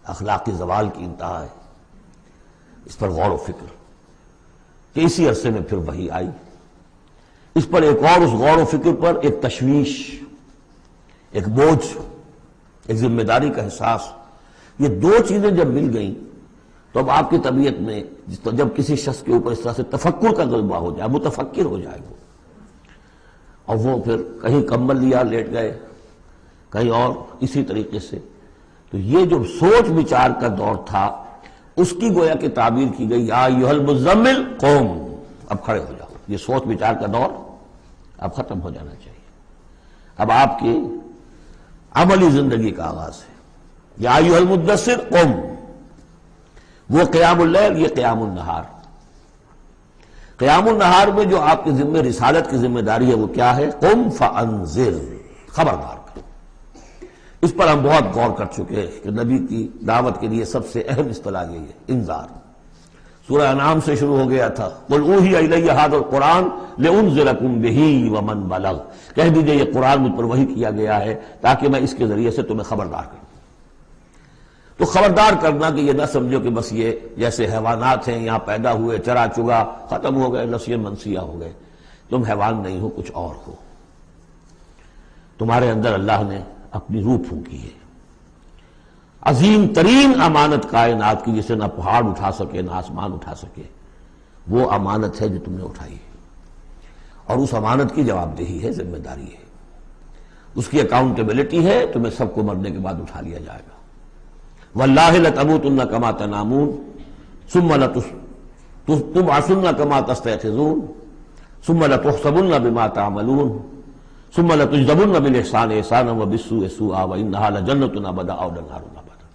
اخلاقی زوال کی انتہا ہے. اس پر غور و فکر کہ اسی عرصے میں پھر وحی آئی. اس پر ایک اور اس غور و فکر پر ایک تشویش، ایک بوجھ، ایک ذمہ داری کا احساس. یہ دو چیزیں جب مل گئیں تو اب آپ کی طبیعت میں جب کسی شخص کے اوپر اس طرح سے تفکر کا غلبہ ہو جائے، متفکر ہو جائے وہ، اور وہ پھر کہیں کمبل لیا لیٹ گئے، کہیں اور اسی طریقے سے، تو یہ جو سوچ بچار کا دور تھا اس کی گویا کہ تعبیر کی گئی یا ایھا المزمل قوم، اب کھڑے ہو جاؤ. یہ سوچ بچار کا دور اب ختم ہو جانا چاہیے. اب آپ کی عملی زندگی کا آغاز ہے. یا ایھا المدثر قم، وہ قیام اللیل، یہ قیام النہار. قیام النہار میں جو آپ کے ذمہ رسالت کی ذمہ داری ہے وہ کیا ہے؟ قم فانذر، خبردار کرو. اس پر ہم بہت غور کر چکے ہیں کہ نبی کی دعوت کے لیے سب سے اہم اصطلاح یہی ہے، انذار. سورہ انعام سے شروع ہو گیا تھا، قل اوحی الی ھذا القرآن لانذرکم بہ ومن بلغ، کہہ دیجئے یہ قرآن مجھ پر وحی کیا گیا ہے تاکہ میں اس کے ذریعے سے تمہیں خبردار کروں. تو خبردار کرنا کہ یہ نہ سمجھو کہ بس یہ جیسے حیوانات ہیں، یہاں پیدا ہوئے، چرا چگا، ختم ہو گئے، نسیاں منسیہ ہو گئے. تم حیوان نہیں ہو، کچھ اور ہو. تمہارے اندر اللہ نے اپنی روح پھونکی ہے، عظیم ترین امانت کائنات کی، جسے نہ پہاڑ اٹھا سکے نہ آسمان اٹھا سکے. وہ امانت ہے جو تم نے اٹھائی ہے، اور اس امانت کی جواب دہی ہے، ذمہ داری ہے، اس کی اکاؤنٹیبلٹی ہے. تمہیں سب کو مرنے کے بعد اٹھا لیا جائے گا. واللہ لتموتن کما تنامون ثم تبعثن کما تستيقظون ثم لتحسبن بما تعملون ثم لتجزون بالاحسان احسانا وبالسوء سوءا وانها لجنة ابدا او نار ابدا.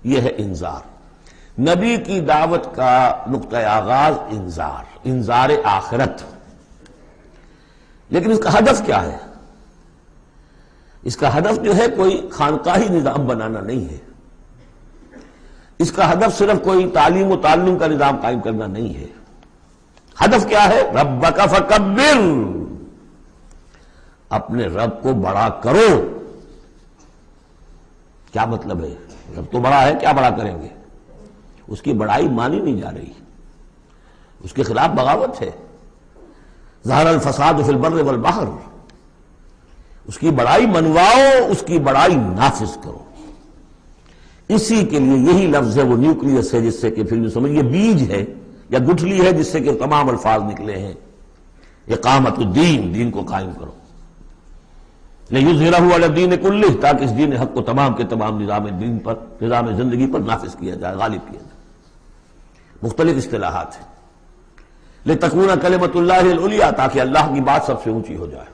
یہ ہے انذار. نبی کی دعوت کا نقطہ آغاز انذار آخرت. لیکن اس کا ہدف کیا ہے؟ اس کا ہدف جو ہے کوئی خانقاہی نظام بنانا نہیں ہے. اس کا ہدف صرف کوئی تعلیم و تعلم کا نظام قائم کرنا نہیں ہے. ہدف کیا ہے؟ ربک فکبر، اپنے رب کو بڑا کرو. کیا مطلب ہے؟ رب تو بڑا ہے، کیا بڑا کریں گے؟ اس کی بڑائی مانی نہیں جا رہی، اس کے خلاف بغاوت ہے. ظہر الفساد فی البر والبحر، اس کی بڑائی منواؤ، اس کی بڑائی نافذ کرو. اسی کے لیے یہی لفظ ہے، وہ نیوکلیس ہے جس سے کہ پھر سمجھیے بیج ہے یا گٹھلی ہے جس سے کہ تمام الفاظ نکلے ہیں. اقامت الدین، دین کو قائم کرو. لِیُظْہِرَہُ عَلَى الدِّینِ کُلِّہ، تاکہ اس دین حق کو تمام کے تمام نظام دین پر، نظام زندگی پر نافذ کیا جائے، غالب کیا جائے. مختلف اصطلاحات ہیں. لِتَکُونَ کلمۃ اللہ العلیٰ، تاکہ اللہ کی بات سب سے اونچی ہو جائے.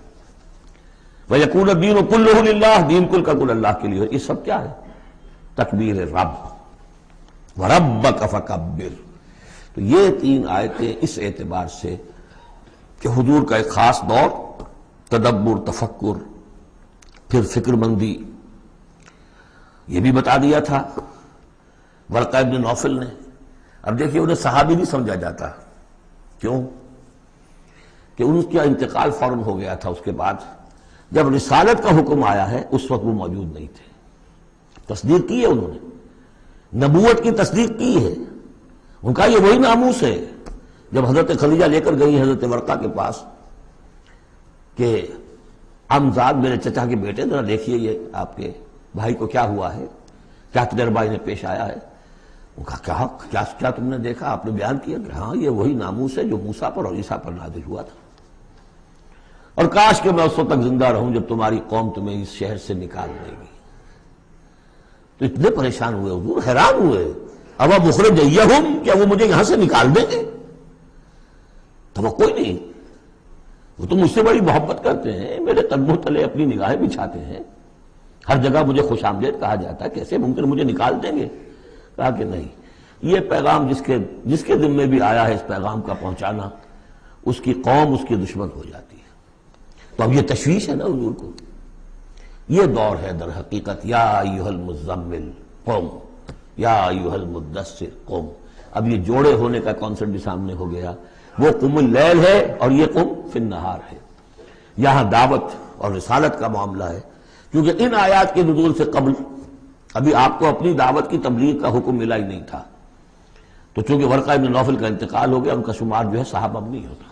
وَیَکُونَ الدِّینُ کُلُّہُ لِلَّہ، دین کل کا کل اللہ کے لیے. یہ سب کیا ہے؟ تکبیر رب. وَرَبَّكَ فَكَبِّرْ. تو یہ تین آیتیں اس اعتبار سے کہ حضور کا ایک خاص دور، تدبر، تفکر، پھر فکر مندی، یہ بھی بتا دیا تھا ورقہ ابن نوفل نے. اب دیکھیے انہیں صحابی نہیں سمجھا جاتا. کیوں؟ کہ ان کا انتقال فوراً ہو گیا تھا. اس کے بعد جب رسالت کا حکم آیا ہے اس وقت وہ موجود نہیں تھے. تصدیق کی ہے انہوں نے، نبوت کی تصدیق کی ہے. ان کا یہ وہی ناموس ہے. جب حضرت خدیجہ لے کر گئی حضرت ورقہ کے پاس کہ عمزاد میرے چچا کے بیٹے، ذرا دیکھیے یہ آپ کے بھائی کو کیا ہوا ہے، کیا تجربہ انہیں پیش آیا ہے. ان کا کیا تم نے دیکھا؟ آپ نے بیان کیا کہ ہاں یہ وہی ناموس ہے جو موسیٰ پر اور عیسیٰ پر نازل ہوا تھا، اور کاش کہ میں اس وقت تک زندہ رہوں جب تمہاری قوم تمہیں اس شہر سے نکال دے گی. تو اتنے پریشان ہوئے حضور، حیران ہوئے. اب مخرجیہم، کیا وہ مجھے یہاں سے نکال دیں گے؟ توقع ہی نہیں. وہ تو مجھ سے بڑی محبت کرتے ہیں، میرے تنبوہ تلے اپنی نگاہیں بچھاتے ہیں، ہر جگہ مجھے خوش آمدید کہا جاتا ہے، کیسے ممکن مجھے نکال دیں گے؟ کہا کہ نہیں، یہ پیغام جس کے ذمے بھی آیا ہے اس پیغام کا پہنچانا، اس کی قوم اس کی دشمن ہو جاتی ہے. تو اب یہ تشویش ہے نا حضور کو. یہ دور ہے در حقیقت یا ایھا المزمل قم، یا ایھا المدثر قم. اب یہ جوڑے ہونے کا کانسیپٹ بھی سامنے ہو گیا. وہ قم اللیل ہے اور یہ قم فی النہار ہے. یہاں دعوت اور رسالت کا معاملہ ہے، کیونکہ ان آیات کے نزول سے قبل ابھی آپ کو اپنی دعوت کی تبلیغ کا حکم ملا ہی نہیں تھا، تو چونکہ ورقہ بن نوفل کا انتقال ہو گیا، ان کا شمار جو ہے صحابہ میں نہیں ہوتا۔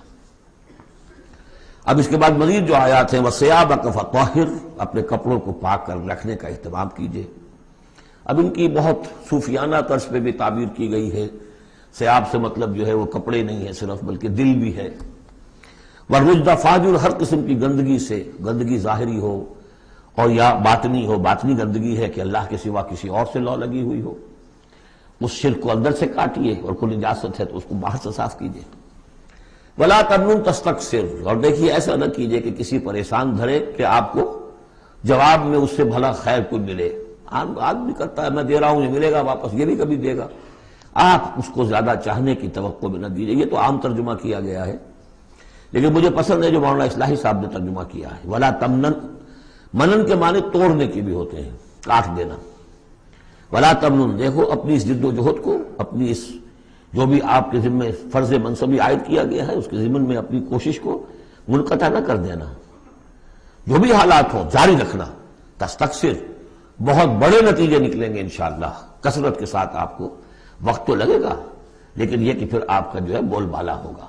اب اس کے بعد مزید جو آیات ہیں، وَثِيَابَكَ فَطَهِّرْ، اپنے کپڑوں کو پاک کر رکھنے کا اہتمام کیجئے۔ اب ان کی بہت صوفیانہ طرز پہ بھی تعبیر کی گئی ہے۔ ثیاب سے مطلب جو ہے وہ کپڑے نہیں ہے صرف، بلکہ دل بھی ہے۔ وَالرُّجْزَ فَاجُر، ہر قسم کی گندگی سے، گندگی ظاہری ہو اور یا باطنی ہو، باطنی گندگی ہے کہ اللہ کے سوا کسی اور سے لو لگی ہوئی ہو، اس شرک کو اندر سے کاٹیے، اور کوئی نجاست ہے تو اس کو باہر سے صاف کیجئے۔ وَلَا تَمْنُن تَسْتَكْثِرْ، اور دیکھیے ایسا نہ کیجئے کہ کسی پریشان دھرے کہ آپ کو جواب میں اس سے بھلا خیر کوئی ملے۔ آدمی کرتا ہے میں دے رہا ہوں، یہ ملے گا واپس، یہ بھی کبھی دے گا، آپ اس کو زیادہ چاہنے کی توقع میں نہ دیجئے۔ یہ تو عام ترجمہ کیا گیا ہے، لیکن مجھے پسند ہے جو مولانا اصلاحی صاحب نے ترجمہ کیا ہے۔ وَلَا تَمْنُن، منن کے معنی توڑنے کے بھی ہوتے ہیں، کاٹ دینا۔ وَلَا تَمْنُن، دیکھو اپنی اس جد و جہد کو، اپنی اس جو بھی آپ کے ذمہ فرض منصبی عائد کیا گیا ہے، اس کے ضمن میں اپنی کوشش کو منقطع نہ کر دینا، جو بھی حالات ہوں جاری رکھنا۔ تستکثر، بہت بڑے نتیجے نکلیں گے انشاءاللہ، کثرت کے ساتھ آپ کو وقت تو لگے گا، لیکن یہ کہ پھر آپ کا جو ہے بول بالا ہوگا۔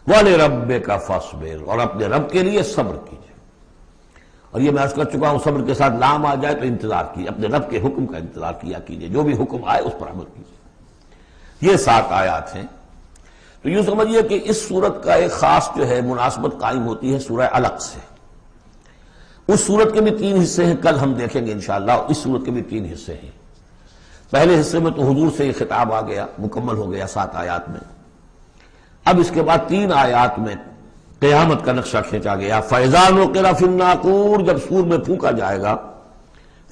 وَلِرَبِّكَ فَاصْبِرْ، اور اپنے رب کے لیے صبر کیجئے۔ اور یہ میں عرض کر چکا ہوں، صبر کے ساتھ لام آ جائے تو انتظار کیجئے، اپنے رب کے حکم کا انتظار کیا کیجئے، جو بھی حکم آئے اس پر عمل کیجئے۔ یہ 7 آیات ہیں۔ تو یوں سمجھیے کہ اس سورت کا ایک خاص جو ہے مناسبت قائم ہوتی ہے سورہ علق سے۔ اس سورت کے بھی 3 حصے ہیں، کل ہم دیکھیں گے انشاءاللہ، اس سورت کے بھی 3 حصے ہیں۔ پہلے حصے میں تو حضور سے یہ خطاب آ گیا، مکمل ہو گیا 7 آیات میں۔ اب اس کے بعد 3 آیات میں قیامت کا نقشہ کھینچا گیا۔ فَإِذَا نُقِرَ فِي النَّاقُورِ، جب سور میں پھونکا جائے گا،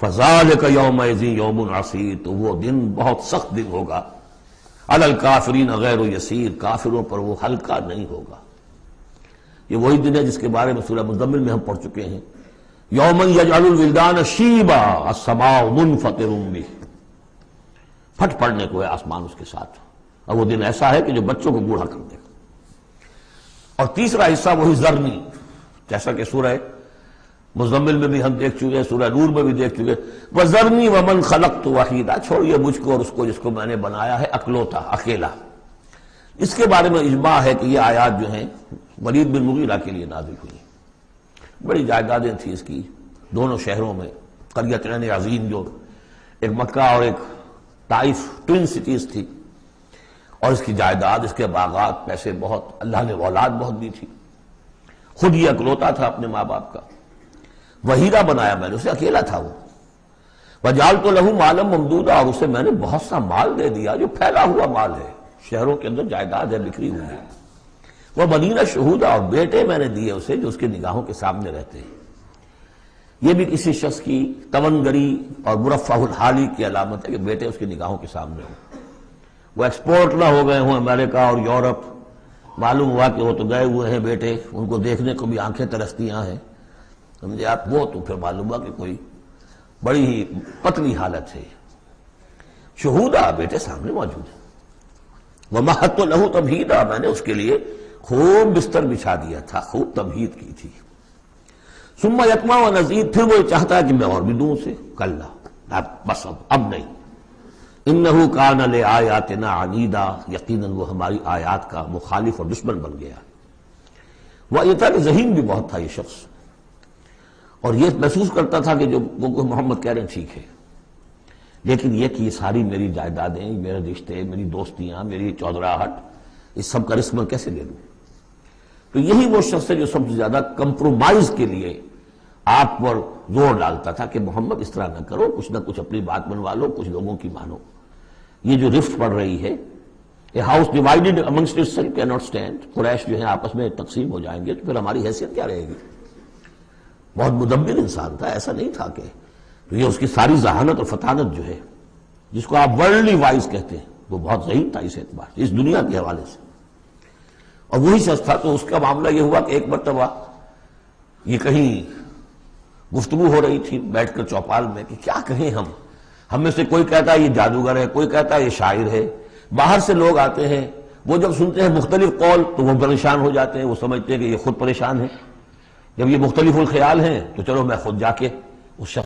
فَذَلِكَ يَوْمَئِذٍ يَوْمٌ عَسِيرٌ، تو وہ دن بہت سخت دن ہوگا۔ عَلَى الْكَافِرِينَ غَيْرُ يَسِيرٌ، کافروں پر وہ ہلکا نہیں ہوگا۔ یہ وہی دن ہے جس کے بارے میں سورہ مزمل میں ہم پڑھ چکے ہیں۔ یومًا یجعل الولدان شیبا السماء منفطر بہ، پھٹ پڑنے کو ہے آسمان اس کے ساتھ، اور وہ دن ایسا ہے کہ جو بچوں کو بوڑھا کر دے گا۔ اور تیسرا حصہ وہی ذرنی، جیسا کہ سورہ مزمل میں بھی ہم دیکھ چکے، سورہ نور میں بھی دیکھ چکے، وَذَرْنِي وَمَنْ خَلَقْتُ وَحِيدًا، چھوڑیے مجھ کو اور اس کو جس کو میں نے بنایا ہے اکلوتا، اکیلا۔ اس کے بارے میں اجماع ہے کہ یہ آیات جو ہیں ولید بن مغیرہ کے لیے نازل ہوئی۔ بڑی جائیدادیں تھیں اس کی دونوں شہروں میں، قریتین عظیم جو ایک مکہ اور ایک طائف ٹوین سٹیز تھی، اور اس کی جائیداد، اس کے باغات، پیسے بہت، اللہ نے اولاد بہت دی تھی، خود یہ اکلوتا تھا اپنے ماں باپ کا، وحیدہ بنایا میں نے اسے، اکیلا تھا وہ۔ وَجَعَلْتُ لَهُ مَالًا مَمْدُودًا، اور اسے میں نے بہت سا مال دے دیا جو پھیلا ہوا مال ہے، شہروں کے اندر جائیداد ہے بکھری ہوئی ہے۔ وَبَنِينَ شُهُودًا، اور بیٹے میں نے دیے اسے جو اس کی نگاہوں کے سامنے رہتے ہیں۔ یہ بھی کسی شخص کی توانگری اور مرفہ الحالی کی علامت ہے کہ بیٹے اس کی نگاہوں کے سامنے ہوں، وہ ایکسپورٹ نہ ہو گئے ہوں امریکہ اور یورپ، معلوم ہوا کہ وہ تو گئے ہوئے ہیں بیٹے، ان کو دیکھنے کو بھی آنکھیں ترستی ہیں، سمجھے آپ، وہ تو پھر معلوم ہوا کہ کوئی بڑی ہی پتلی حالت ہے۔ شہودہ، بیٹے سامنے موجود ہیں۔ وَمَهَّدتُّ لَهُ تَمْهِيدًا، میں نے اس کے لیے خوب بستر بچھا دیا تھا، خوب تمہید کی تھی۔ ثُمَّ يَطْمَعُ أَنْ أَزِيدَ، پھر وہ چاہتا ہے کہ میں اور بھی دوں اسے، کلا، بس اب نہیں۔ إِنَّهُ كَانَ لِآيَاتِنَا عَنِيدًا، یقیناً وہ ہماری آیات کا مخالف اور دشمن بن گیا۔ وہ یہ تھا کہ ذہین بھی بہت تھا یہ شخص، اور یہ محسوس کرتا تھا کہ جو وہ محمد کہہ رہے ہیں ٹھیک ہے، لیکن یہ کہ یہ ساری میری جائیدادیں، میرے رشتے، میری دوستیاں، میری چودراہٹ، اس سب کا رسک میں کیسے لے لوں؟ تو یہی وہ شخص ہے جو سب سے زیادہ کمپرومائز کے لیے آپ پر زور ڈالتا تھا کہ محمد اس طرح نہ کرو، کچھ نہ کچھ اپنی بات منوا لو، کچھ لوگوں کی مانو۔ یہ جو رفت پڑ رہی ہے، a house divided amongst itself can not stand, Quraish جو ہیں آپس میں تقسیم ہو جائیں گے تو پھر ہماری حیثیت کیا رہے گی؟ بہت مدبر انسان تھا، ایسا نہیں تھا کہ تو یہ اس کی ساری ذہانت اور فطانت جو ہے، جس کو آپ ورلڈلی وائز کہتے ہیں، وہ بہت ذہین تھا اس اعتبار سے، اس دنیا کے حوالے سے۔ اور وہی شخص تھا، تو اس کا معاملہ یہ ہوا کہ ایک مرتبہ یہ کہیں گفتگو ہو رہی تھی بیٹھ کر چوپال میں کہ کیا کہیں ہم میں سے کوئی کہتا ہے یہ جادوگر ہے، کوئی کہتا ہے یہ شاعر ہے، باہر سے لوگ آتے ہیں، وہ جب سنتے ہیں مختلف قول تو وہ پریشان ہو جاتے ہیں، وہ سمجھتے ہیں کہ یہ خود پریشان ہے، جب یہ مختلف الخیال ہیں تو چلو میں خود جا کے اس شخص